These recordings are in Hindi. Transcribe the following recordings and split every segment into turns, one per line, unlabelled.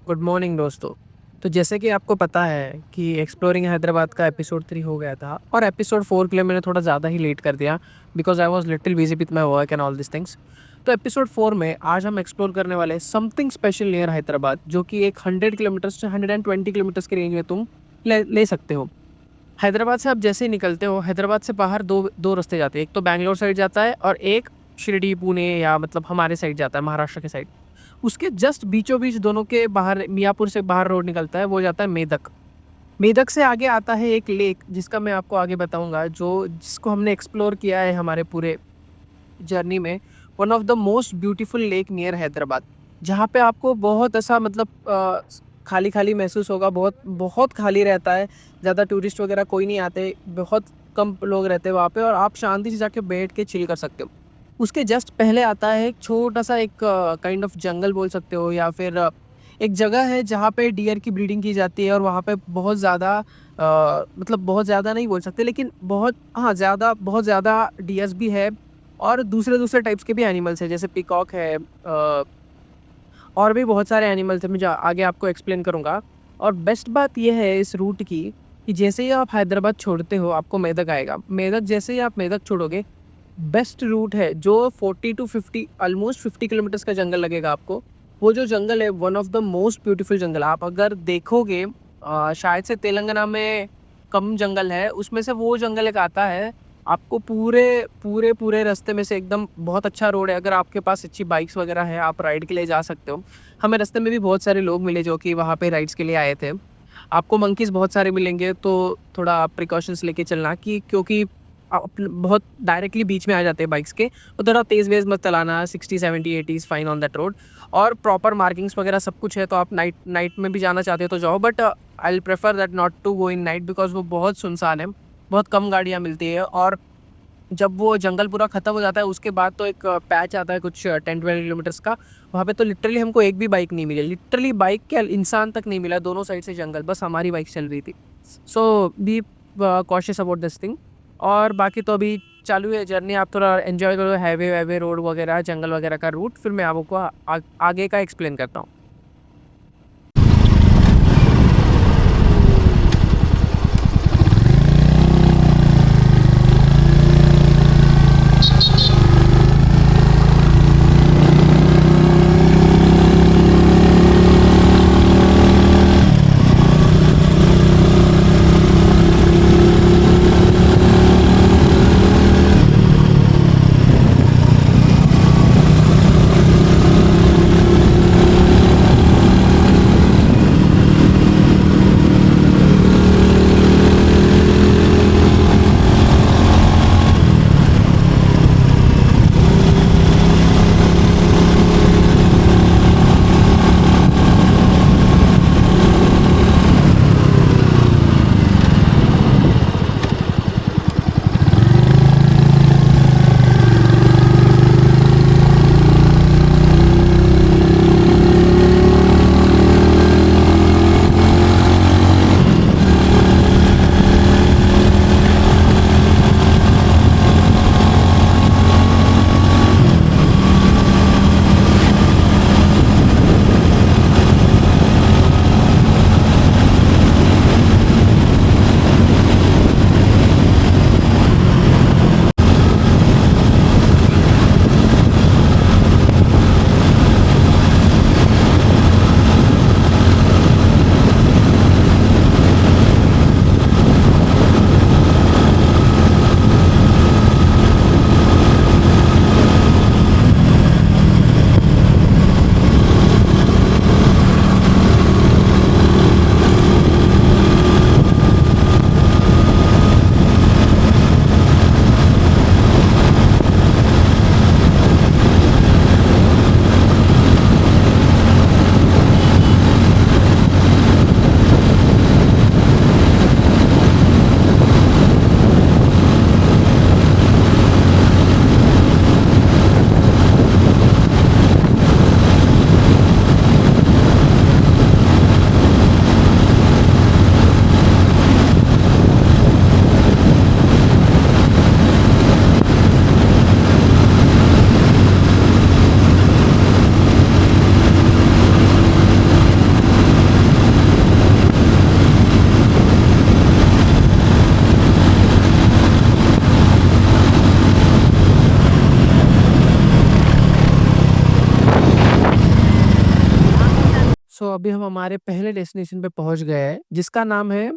गुड मॉर्निंग दोस्तों। तो जैसे कि आपको पता है कि एक्सप्लोरिंग हैदराबाद का एपिसोड 3 हो गया था और एपिसोड 4 के लिए मैंने थोड़ा ज़्यादा ही लेट कर दिया because I was little busy with my work and all this things. तो एपिसोड 4 में आज हम एक्सप्लोर करने वाले हैं समथिंग स्पेशल नियर हैदराबाद, जो कि एक 100 किलोमीटर्स से 120 किलोमीटर्स की रेंज में तुम ले ले सकते हो। हैदराबाद से आप जैसे ही निकलते हो, हैदराबाद से बाहर 2 रास्ते जाते हैं। एक तो बैंगलोर साइड जाता है और एक शिरडी, पुणे या मतलब हमारे साइड जाता है, महाराष्ट्र के साइड। उसके जस्ट बीचों-बीच दोनों के बाहर मियाँपुर से बाहर रोड निकलता है, वो जाता है मेदक। मेदक से आगे आता है एक लेक जिसका मैं आपको आगे बताऊँगा, जो जिसको हमने एक्सप्लोर किया है हमारे पूरे जर्नी में। One of the most beautiful lake near Hyderabad, जहाँ पे आपको बहुत ऐसा मतलब खाली-खाली महसूस होगा, बहुत बहुत खाली रहता है, ज़्यादा टूरिस्ट वगैरह कोई नहीं आते, बहुत कम लोग रहते हैं वहाँ पे और आप शांति से जाके बैठ के चिल कर सकते हो। उसके जस्ट पहले आता है एक छोटा-सा एक काइंड ऑफ जंगल बोल सकते हो या फिर एक जगह है जहाँ पे डियर की ब्रीडिंग की जाती है और वहाँ पे बहुत ज़्यादा मतलब बहुत ज़्यादा नहीं बोल सकते, लेकिन बहुत ज़्यादा डियर्स भी है और दूसरे-दूसरे टाइप्स के भी एनिमल्स हैं, जैसे पीकॉक है, और भी बहुत सारे एनिमल्स हैं, मैं आगे आपको एक्सप्लेन करूँगा। और बेस्ट बात ये है इस रूट की कि जैसे ही आप हैदराबाद छोड़ते हो, आपको मेदक आएगा। मेदक जैसे ही आप मेदक छोड़ोगे, बेस्ट रूट है जो 40 टू 50 ऑलमोस्ट 50 किलोमीटर्स का जंगल लगेगा आपको। वो जो जंगल है one of the most beautiful जंगल, आप अगर देखोगे शायद से तेलंगाना में कम जंगल है, उसमें से वो जंगल एक आता है। आपको पूरे पूरे पूरे रास्ते में से एकदम बहुत अच्छा रोड है, अगर आपके पास अच्छी बाइक्स वगैरह है आप राइड के लिए जा सकते हो। हमें रास्ते में भी बहुत सारे लोग मिले जो कि वहाँ पे राइड्स के लिए आए थे। आपको मंकीज़ बहुत सारे मिलेंगे, तो थोड़ा आप प्रिकॉशंस लेके चलना, कि क्योंकि बहुत डायरेक्टली बीच में आ जाते हैं बाइक्स के, तो थोड़ा तेज़-वेज़ मत चलाना। 60, 70, 80 is fine on that road. और प्रॉपर मार्किंग्स वगैरह सब कुछ है, तो आप नाइट नाइट में भी जाना चाहते हो तो जाओ, but I will prefer that not to go in night because वो बहुत सुनसान है, बहुत कम गाड़ियाँ मिलती है। और जब वो जंगल पूरा खत्म हो जाता है उसके बाद तो एक पैच आता है कुछ 10-12 किलोमीटर्स का, वहाँ पे तो लिटरली हमको एक भी बाइक नहीं मिली, लिटरली बाइक क्या इंसान तक नहीं मिला, दोनों साइड से जंगल, बस हमारी बाइक चल रही थी। So be cautious about this thing. और बाकी तो अभी चालू है जर्नी, आप थोड़ा एंजॉय करो हाईवे वाईवे रोड वगैरह जंगल वगैरह का रूट, फिर मैं आपको आगे का एक्सप्लेन करता हूँ। सो अभी हम हमारे पहले डेस्टिनेशन पे पहुंच गए हैं, जिसका नाम है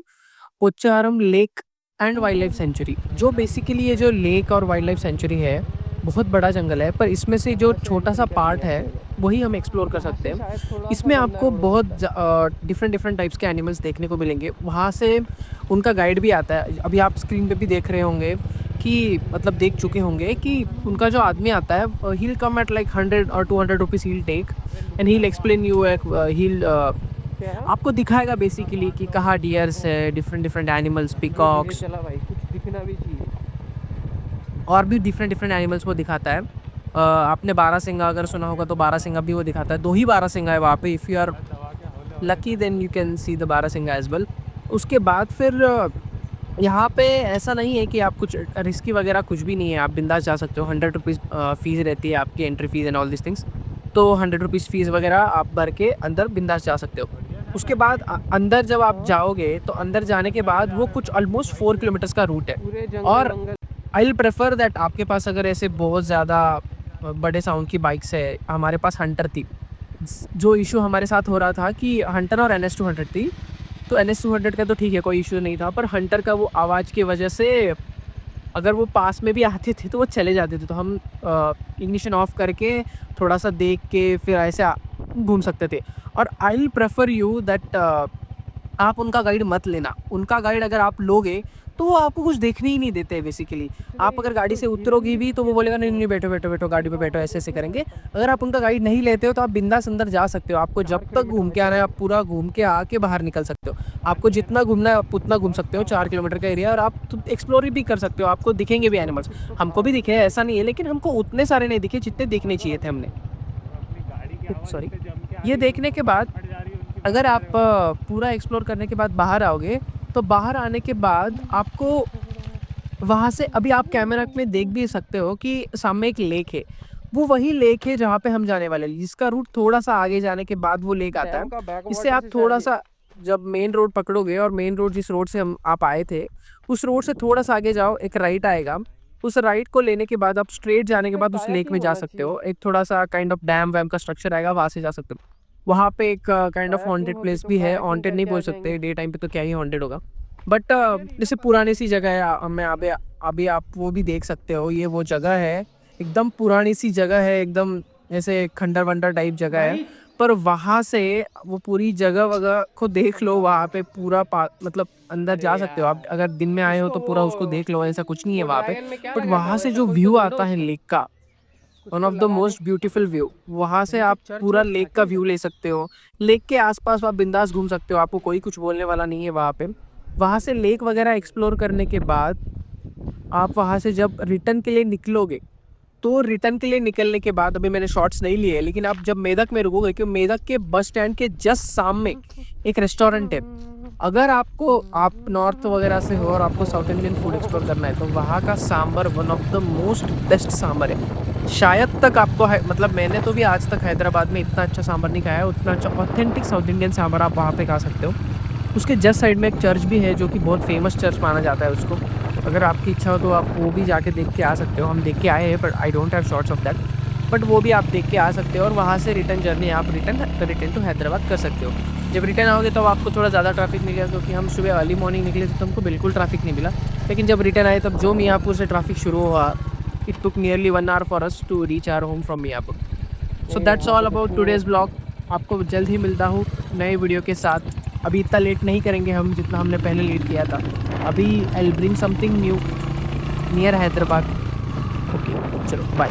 Pocharam lake and wild life sanctuary. जो बेसिकली ये जो लेक और वाइल्ड लाइफ सेंचुरी है, बहुत बड़ा जंगल है, पर इसमें से जो छोटा सा पार्ट है वही हम एक्सप्लोर कर सकते हैं। इसमें आपको बहुत डिफरेंट डिफरेंट टाइप्स के एनिमल्स देखने को मिलेंगे। वहाँ से उनका गाइड भी आता है। अभी आप स्क्रीन पे भी देख रहे होंगे कि मतलब देख चुके होंगे कि उनका जो आदमी आता है, he will come at like 100 और 200 rupees he will take and he will explain you, he आपको दिखाएगा बेसिकली कि कहाँ डियर्स है, डिफरेंट डिफरेंट एनिमल्स, पिकॉक्स और भी डिफरेंट डिफरेंट एनिमल्स वो दिखाता है। आपने बारहसिंगा अगर सुना होगा तो बारहसिंगा भी वो दिखाता है। 2 ही बारहसिंगा है वहाँ पे। If you are lucky then you can see the बारहसिंगा एज वेल। उसके बाद फिर यहाँ पे ऐसा नहीं है कि आप कुछ रिस्की वगैरह कुछ भी नहीं है, आप बिंदास जा सकते हो। 100 रुपीज़ फ़ीस रहती है आपकी, entry fees and all this things. तो 100 रुपीज़ फ़ीस वगैरह आप भर के अंदर बिंदास जा सकते हो। उसके बाद अंदर जब आप जाओगे तो अंदर जाने के बाद वो कुछ ऑलमोस्ट 4 किलोमीटर्स का रूट है। और आई विल प्रेफर दैट आपके पास अगर ऐसे बहुत ज़्यादा बड़े साउंड की बाइक्स है, हमारे पास हंटर थी। जो इशू हमारे साथ हो रहा था कि हंटर और NS 200 थी, तो NS 200 का तो ठीक है, कोई इशू नहीं था, पर हंटर का वो आवाज़ की वजह से अगर वो पास में भी आते थे तो वो चले जाते थे। तो हम इग्निशन ऑफ करके थोड़ा सा देख के फिर ऐसे घूम सकते थे। और आई विल प्रेफर यू दैट आप उनका गाइड मत लेना। उनका गाइड अगर आप लोगे तो वो आपको कुछ देखने ही नहीं देते बेसिकली। आप अगर गाड़ी से उतरोगी भी तो वो बोलेगा नहीं नहीं बैठो बैठो बैठो, गाड़ी पे बैठो, ऐसे ऐसे करेंगे। अगर आप उनका गाइड नहीं लेते हो तो आप बिंदास अंदर जा सकते हो। आपको जब तक घूम के आना है आप पूरा घूम के आके बाहर निकल सकते हो। आपको जितना घूमना है आप उतना घूम सकते हो, 4 किलोमीटर का एरिया, और आप एक्सप्लोर भी कर सकते हो। आपको दिखेंगे भी एनिमल्स। हमको भी दिखे, ऐसा नहीं है, लेकिन हमको उतने सारे नहीं दिखे जितने देखने चाहिए थे हमने। सॉरी। ये देखने के बाद अगर आप पूरा एक्सप्लोर करने के बाद बाहर आओगे तो बाहर आने के बाद आपको वहाँ से अभी आप कैमरा में देख भी सकते हो कि सामने एक लेक है। वो वही लेक है जहाँ पे हम जाने वाले हैं, जिसका रूट थोड़ा सा आगे जाने के बाद वो लेक आता है। इससे आप थोड़ा सा जब मेन रोड पकड़ोगे और मेन रोड जिस रोड से हम आप आए थे उस रोड से थोड़ा सा आगे जाओ, एक राइट आएगा। उस राइट को लेने के बाद आप स्ट्रेट जाने के बाद उस लेक में जा सकते हो। एक थोड़ा सा काइंड ऑफ डैम वैम का स्ट्रक्चर आएगा, वहाँ से जा सकते हो। वहाँ पे एक काइंड ऑफ हॉन्टेड प्लेस भी है। हॉन्टेड नहीं बोल सकते, डे टाइम पे तो क्या ही हॉन्टेड होगा, बट जैसे पुरानी सी जगह है। मैं अभी अभी आप वो भी देख सकते हो। ये वो जगह है, एकदम पुरानी सी जगह है, एकदम ऐसे खंडर वंडर टाइप जगह है। पर वहाँ से वो पूरी जगह वगह को देख लो। वहाँ पे पूरा मतलब अंदर जा सकते हो आप। अगर दिन में आए हो तो पूरा उसको देख लो, ऐसा कुछ नहीं है वहाँ पे। बट वहाँ से जो व्यू आता है लेक का, one of the most beautiful view, वहाँ से आप पूरा लेक का व्यू ले सकते हो। लेक के आसपास आप बिंदास घूम सकते हो, आपको कोई कुछ बोलने वाला नहीं है वहाँ पे। वहाँ से लेक वगैरह एक्सप्लोर करने के बाद आप वहाँ से जब रिटर्न के लिए निकलोगे, तो रिटर्न के लिए निकलने के बाद अभी मैंने शॉट्स नहीं लिए, लेकिन आप जब मेदक में रुकोगे, क्योंकि मेदक के बस स्टैंड के जस्ट सामने एक रेस्टोरेंट है। अगर आप नॉर्थ वगैरह से हो और आपको साउथ इंडियन फूड एक्सप्लोर करना है तो वहाँ का sambar one of the most best sambar है। शायद तक आपको मतलब मैंने तो भी आज तक हैदराबाद में इतना अच्छा सांभर नहीं खाया है। उतना अच्छा ऑथेंटिक साउथ इंडियन सांभर आप वहाँ पे खा सकते हो। उसके जस्ट साइड में एक चर्च भी है जो कि बहुत फेमस चर्च माना जाता है उसको। अगर आपकी इच्छा हो तो आप वो भी जाके देख के आ सकते हो। हम देख के आए हैं, but I don't have shots of that, but वो भी आप देख के आ सकते हो। और वहाँ से रिटर्न जर्नी आप रिटर्न टू हैदराबाद कर सकते हो। जब रिटर्न आओगे तो आपको थोड़ा ज़्यादा ट्रैफिक मिलेगा, क्योंकि हम सुबह अर्ली मॉर्निंग निकले थे तो हमको बिल्कुल ट्रैफिक नहीं मिला। लेकिन जब रिटर्न आए तब जो मियाँपुर से ट्रैफिक शुरू हुआ, it took nearly 1 hour for us to reach our home from Miyapur. So that's all about today's blog. आपको जल्द ही मिलता हूँ नए वीडियो के साथ। अभी इतना लेट नहीं करेंगे हम जितना हमने पहले लेट किया था। अभी I will bring something new near Hyderabad. Okay, चलो बाय।